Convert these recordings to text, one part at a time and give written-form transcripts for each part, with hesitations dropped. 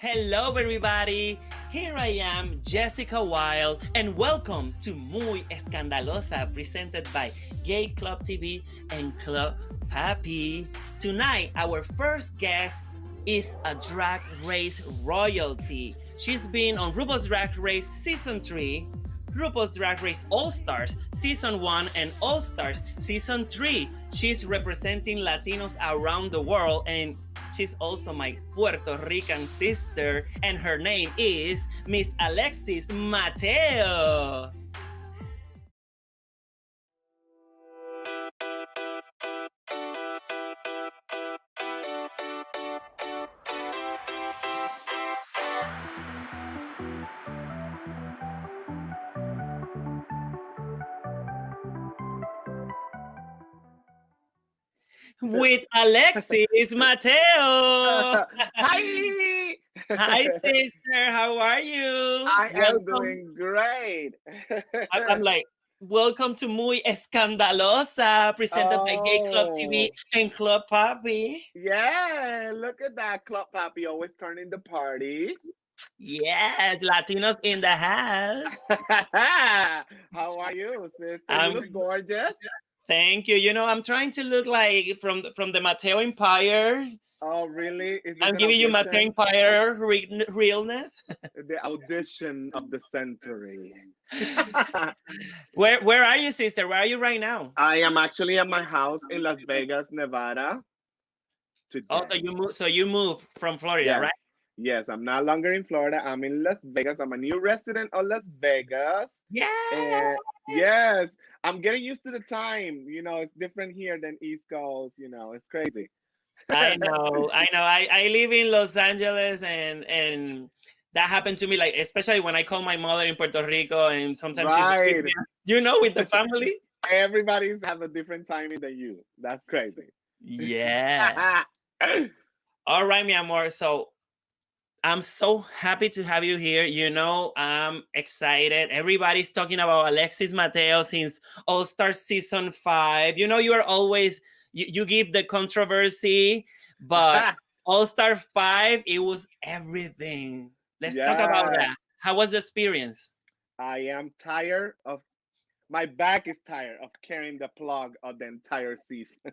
Hello, everybody. Here I am, Jessica Wilde, and welcome to Muy Escandalosa, presented by Gay Club TV and Club Papi. Tonight, our first guest is a drag race royalty. She's been on RuPaul's Drag Race Season 3, RuPaul's Drag Race All Stars Season 1, and All Stars Season 3. She's representing Latinos around the world, and she's also my Puerto Rican sister, and her name is Miss Alexis Mateo. With Alexis Mateo. Hi! Hi, sister. How are you? I am Welcome. doing great. I'm like, welcome to Muy Escandalosa, presented by Gay Club TV Oh, and Club Papi. yeah, look at that. Club Papi always turning the party. Yes, Latinos in the house. How are you, sister? You look I'm gorgeous. Thank you. I'm trying to look like from the Mateo Empire. Oh, really? Is this I'm an giving you Mateo audition? Empire realness. The audition of the century. Where are you, sister? Where are you right now? I am actually at my house in Las Vegas, Nevada Oh, today. so you moved from Florida, Yes. right? Yes, I'm no longer in Florida. I'm in Las Vegas. I'm a new resident of Las Vegas. Yeah. And yes, I'm getting used to the time. It's different here than East Coast. It's crazy. I know. I live in Los Angeles, and that happened to me, like, especially when I call my mother in Puerto Rico, and sometimes she's with Right. me, with the family. Everybody's have a different timing than you. That's crazy. Yeah. All right, mi amor. So I'm so happy to have you here. I'm excited. Everybody's talking about Alexis Mateo since All Star Season 5. You are always, you give the controversy, but All Star 5, it was everything. Let's talk about Yes, that. How was the experience? I am tired of. My back is tired of carrying the plug of the entire season.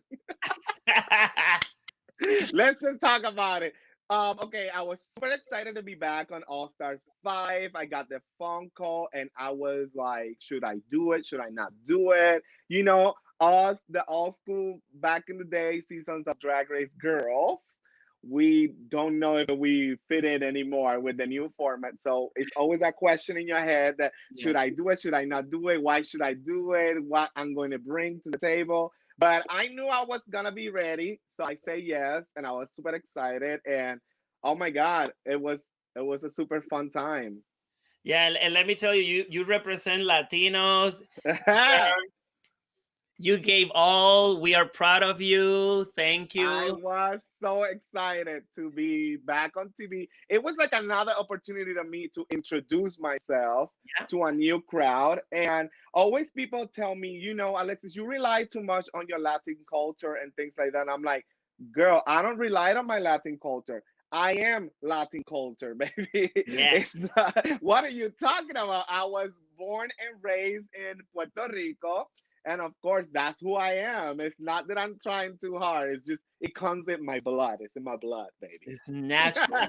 Let's just talk about it. Okay, I was super excited to be back on All Stars 5. I got the phone call and I was like, should I do it? Should I not do it? Us, the old school back in the day seasons of Drag Race girls, we don't know if we fit in anymore with the new format. So it's always that question in your head that Yeah. should I do it? Should I not do it? Why should I do it? What I'm going to bring to the table? But I knew I was gonna be ready, so I say yes, and I was super excited. And oh my god, it was a super fun time. Yeah, and let me tell you, you represent Latinos. You gave all. We are proud of you. Thank I you. was so excited to be back on TV. It was like another opportunity to me to introduce myself Yeah. to a new crowd. And always people tell me, Alexis, you rely too much on your Latin culture and things like that. And I'm like, girl, I don't rely on my Latin culture. I am Latin culture, baby. Yes. What are you talking about? I was born and raised in Puerto Rico. And of course, that's who I am. It's not that I'm trying too hard. It's just, it comes in my blood. It's in my blood, baby. It's natural.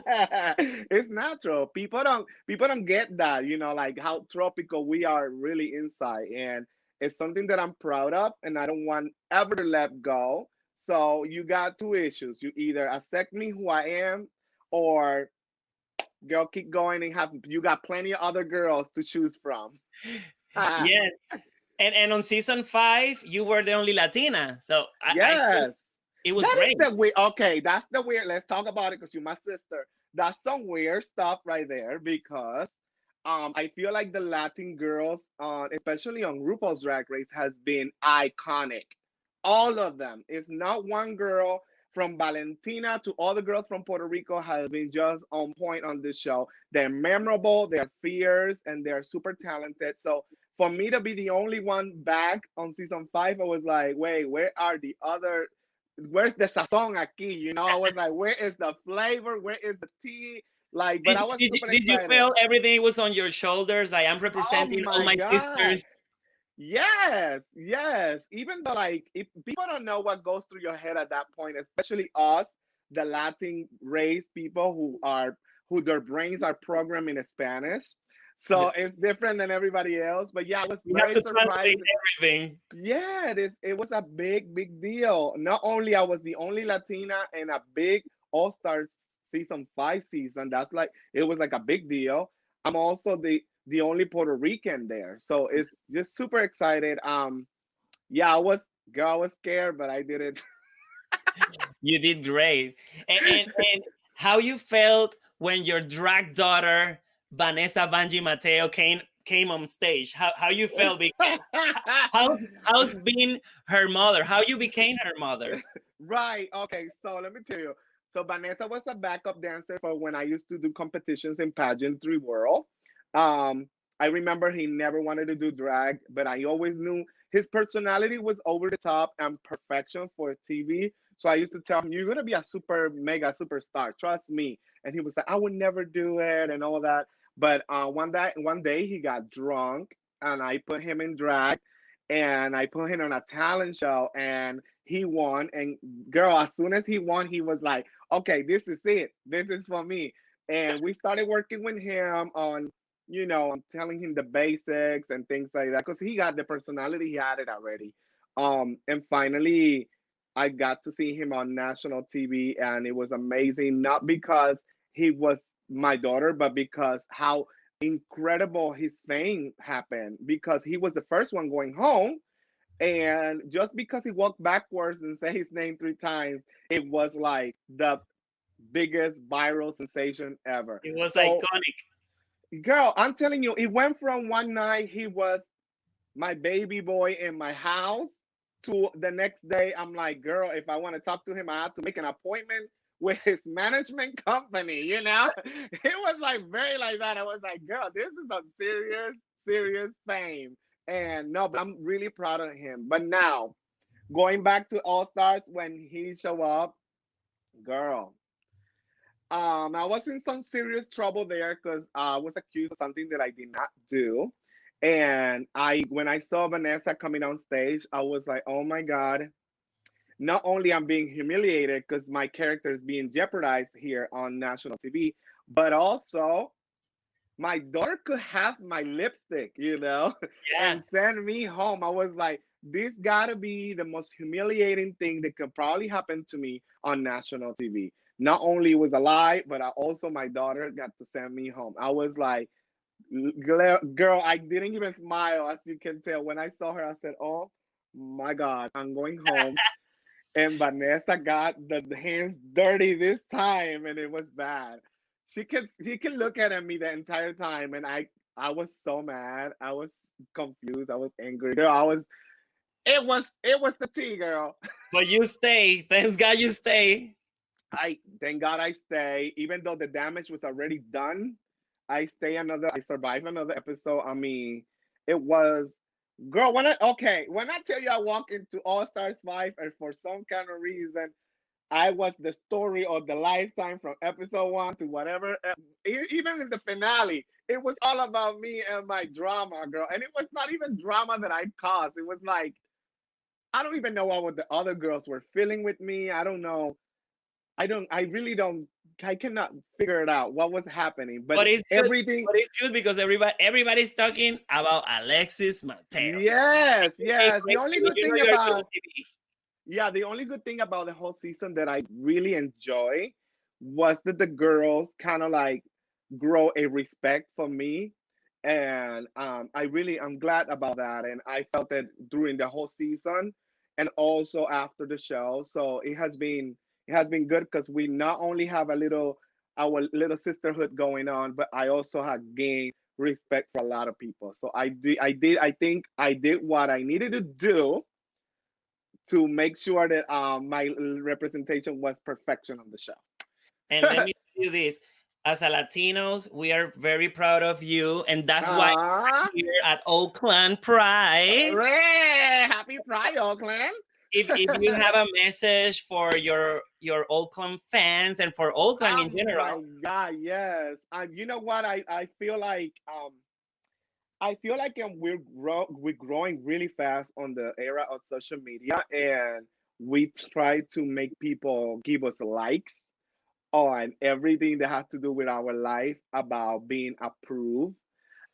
It's natural. People don't get that, like how tropical we are really inside. And it's something that I'm proud of and I don't want ever to let go. So you got two issues. You either accept me who I am, or girl, keep going and have you got plenty of other girls to choose from. Yes. And on season 5, you were the only Latina. So I think Yes. it was That is great. the weird. Okay, that's the weird. Let's talk about it because you're my sister. That's some weird stuff right there because I feel like the Latin girls, especially on RuPaul's Drag Race, has been iconic. All of them. It's not one girl from Valentina to all the girls from Puerto Rico has been just on point on this show. They're memorable, they're fierce, and they're super talented. So for me to be the only one back on season 5, I was like, wait, where are the other? Where's the sazon aquí? I was like, where is the flavor? Where is the tea? Like, but I was super Did you excited. feel everything was on your shoulders? Like, I'm Oh representing all my my God. sisters. Yes, yes. Even though, like, if people don't know what goes through your head at that point, especially us, the Latin race people who their brains are programmed in Spanish. Yeah. So it's different than everybody else. But yeah, I was We have very to translate surprised. everything. Yeah, it was a big, big deal. Not only I was the only Latina in a big All Stars season 5 season. That's like it was like a big deal. I'm also the only Puerto Rican there, so it's just super excited. Yeah, I was scared, but I did it. You did great. And how you felt when your drag daughter Vanessa Vanji Mateo came on stage? How you felt? Because how's been her mother? How you became her mother? Right. Okay. So let me tell you. So Vanessa was a backup dancer for when I used to do competitions in pageantry world. Um, I remember he never wanted to do drag, but I always knew his personality was over the top and perfection for TV. So I used to tell him, "You're gonna be a super mega superstar. Trust me." And he was like, "I would never do it," and all that. But one day he got drunk, and I put him in drag, and I put him on a talent show, and he won. And girl, as soon as he won, he was like, okay, this is it. This is for me. And we started working with him on, I'm telling him the basics and things like that because he got the personality, he had it already. And finally, I got to see him on national TV, and it was amazing. Not because he was my daughter, but because how incredible his fame happened because he was the first one going home, and just because he walked backwards and said his name 3 times, it was like the biggest viral sensation ever. It was So, iconic. girl, I'm telling you, it went from one night he was my baby boy in my house to the next day. I'm like, girl, if I want to talk to him, I have to make an appointment with his management company. It was like very like that. I was like, girl, this is a serious, serious fame. And no, but I'm really proud of him. But now, going back to All Stars when he show up, girl. I was in some serious trouble there because I was accused of something that I did not do. And when I saw Vanessa coming on stage, I was like, oh my God, not only I'm being humiliated because my character is being jeopardized here on national TV, but also my daughter could have my lipstick, Yeah. and send me home. I was like, this gotta be the most humiliating thing that could probably happen to me on national TV. Not only was a lie, but also my daughter got to send me home. I was like, girl, I didn't even smile, as you can tell. When I saw her, I said, oh my God, I'm going home. And Vanessa got the hands dirty this time, and it was bad. She can look at me the entire time, and I was so mad. I was confused. I was angry. Girl, it was the tea, girl. But you stay. Thanks God you stay. I thank God I stay, even though the damage was already done. I survived another episode. I mean, it was girl, when I tell you I walked into All Stars 5 and for some kind of reason I was the story of the lifetime from episode 1 to whatever. Even in the finale, it was all about me and my drama, girl. And it was not even drama that I caused. It was like, I don't even know what the other girls were feeling with me. I don't know. I really don't, I cannot figure it out what was happening. But But it's good. everything, But it's good because everybody's talking about Alexis Mateo. yes, Gay yes. The Pride only TV. good You know thing you're about good TV. Yeah, the only good thing about the whole season that I really enjoy was that the girls kind of like grow a respect for me. And I'm glad about that. And I felt it during the whole season and also after the show. So it has been good because we not only have our little sisterhood going on, but I also have gained respect for a lot of people. So I think I did what I needed to do to make sure that my representation was perfection on the show. And let me tell you this. As a Latinos, we are very proud of you. And that's why Ah, we're here at Oakland Pride. hooray! Happy Pride, Oakland. if you have a message for your Oakland fans and for Oakland in Oh general. my God, yes. You know what? I feel like we're growing really fast on the era of social media, and we try to make people give us likes on everything that has to do with our life about being approved.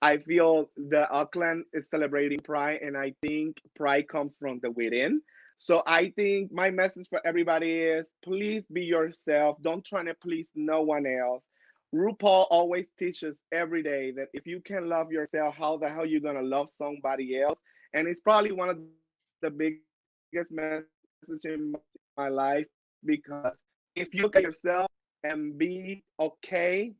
I feel the Auckland is celebrating Pride, and I think Pride comes from the within. So I think my message for everybody is please be yourself. Don't try to please no one else. RuPaul always teaches every day that if you can love yourself, how the hell you gonna love somebody else? And it's probably one of the biggest messages in my life because if you look at yourself and be okay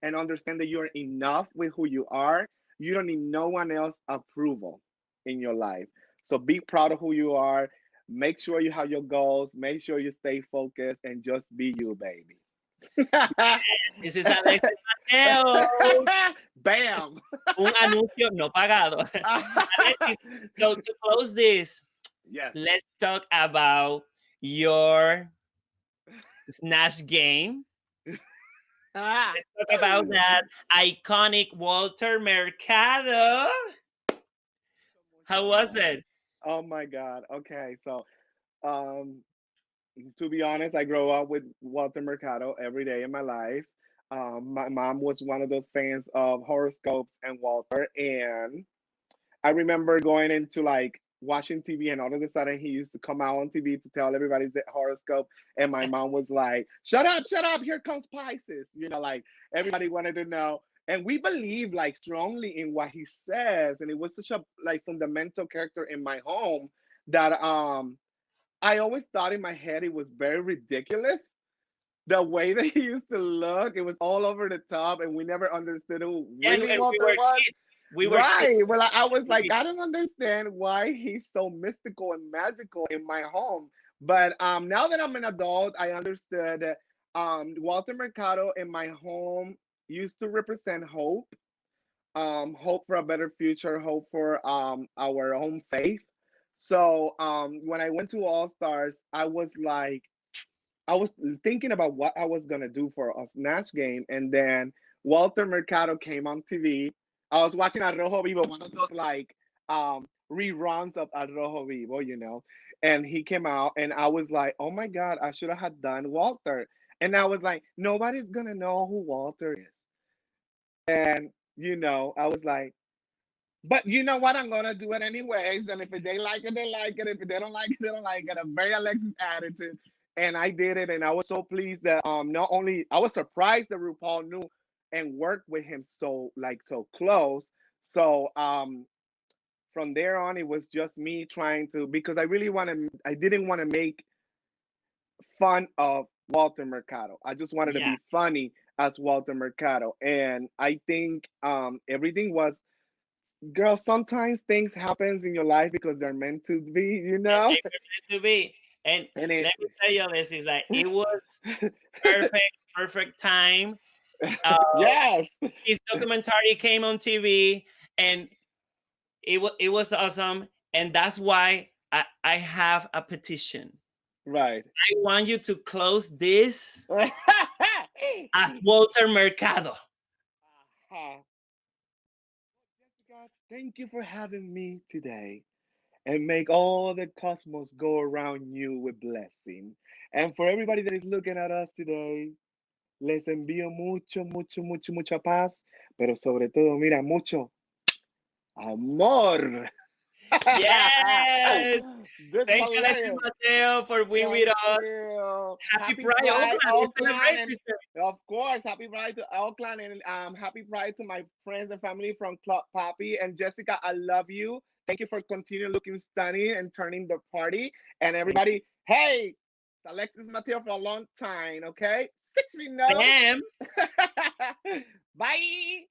and understand that you're enough with who you are, you don't need no one else approval in your life. So be proud of who you are. Make sure you have your goals. Make sure you stay focused and just be you, baby. This is Alexis Mateo. Bam. Un anuncio no pagado. Alexis, so to close this, Yes. let's talk about your snatch game. Ah. Let's talk about that iconic Walter Mercado. How was it? Oh my God. Okay. So, um, to be honest, I grew up with Walter Mercado every day in my life. My mom was one of those fans of horoscopes and Walter, and I remember going into like watching TV, and all of a sudden he used to come out on TV to tell everybody the horoscope, and my mom was like, shut up, here comes Pisces." Like everybody wanted to know, and we believe like strongly in what he says, and it was such a like fundamental character in my home that I always thought in my head it was very ridiculous. The way that he used to look, it was all over the top, and we never understood who And, really we Walter were was. kids. We were kids. Right. Well, I was like, I don't understand why he's so mystical and magical in my home. But now that I'm an adult, I understood that Walter Mercado in my home used to represent hope, hope for a better future, hope for our own faith. So when I went to All Stars, I was thinking about what I was gonna do for a snatch game, and then Walter Mercado came on TV. I was watching Al Rojo Vivo, one of those like reruns of Al Rojo Vivo, and he came out, and I was like, oh my God, I should have had done Walter, and I was like, nobody's gonna know who Walter is, and I was like, but you know what? I'm gonna do it anyways. And if they like it, they like it. If they don't like it, they don't like it. A very Alexis attitude. And I did it, and I was so pleased that not only I was surprised that RuPaul knew and worked with him so close. So from there on, it was just me trying to, because I didn't want to make fun of Walter Mercado. I just wanted to Yeah. be funny as Walter Mercado, and I think everything was, girl, sometimes things happens in your life because they're meant to be, And they were meant to be. And and it let me tell you, this is like it was perfect time. Uh, yes, his documentary came on TV, and it was awesome. And that's why I have a petition. right. I want you to close this as Walter Mercado. Aha. Jessica, thank you for having me today, and make all the cosmos go around you with blessing. And for everybody that is looking at us today, les envío mucha paz, pero sobre todo, mira, mucho amor. Yes. This Thank you, Alexis hilarious. Mateo, for being with Thank us. you. Happy Happy Pride, Pride, Oakland. It's Oakland, and celebration. of course, happy Pride to Oakland, and happy Pride to my friends and family from Club Papi and Jessica. I love you. Thank you for continuing looking stunning and turning the party. And Thank everybody, hey, it's Alexis Mateo for a long time. Okay, 6 feet no. Bam. Bye.